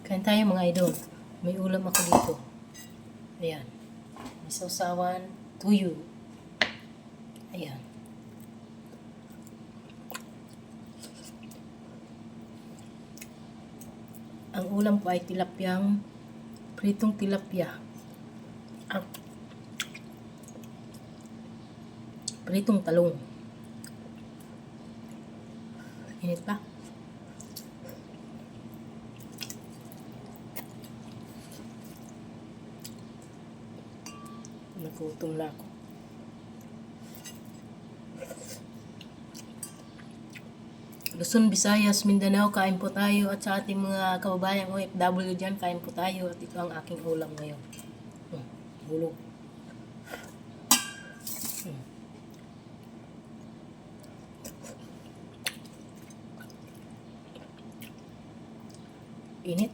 Kain tayo mga idol. May ulam ako dito. Ayan. May sausawan, tuyo. Ayan. Ang ulam ko ay tilapyang, pritong tilapia. Pritong talong. Init pa. Nagutom na ako. Luzon, Visayas, Mindanao, kain po tayo. At sa ating mga kababayang OFW dyan, kain po tayo. At ito ang aking ulam ngayon. Hulog. Init.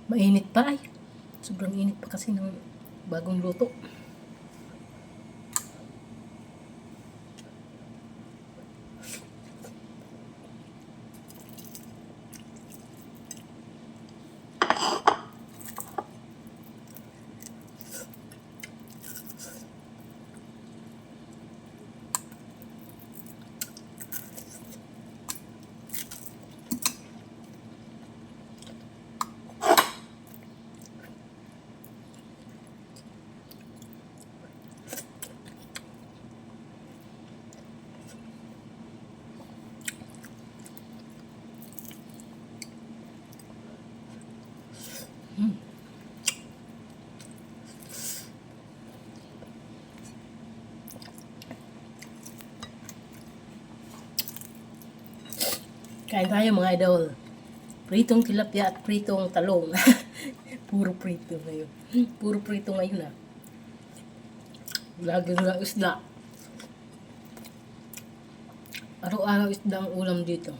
Mainit pa ay. Sobrang init pa kasi ng bagong luto. Kain tayo mga idol. Pritong tilapia at pritong talong. Puro prito ngayon. Puro prito ngayon ah. Lagi lang isda. Araw-araw isda ang ulam dito.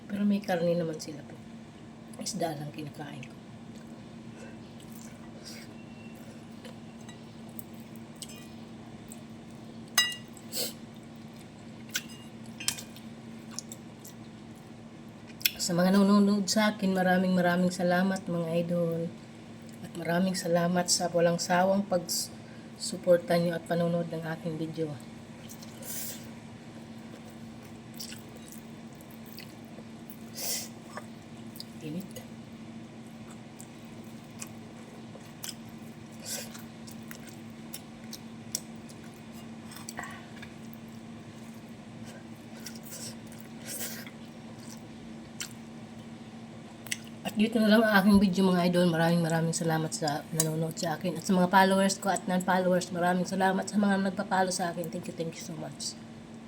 Pero may karne naman sila po. Isda lang kinakain ko. Sa mga nanonood sa akin, maraming salamat mga idol. At maraming salamat sa walang sawang pag-suporta nyo at panonood ng aking video. Init. At dito na lang ang aking video mga idol. Maraming salamat sa nanonood sa akin. At sa mga followers ko at non-followers, maraming salamat sa mga nagpa-follow sa akin. Thank you so much.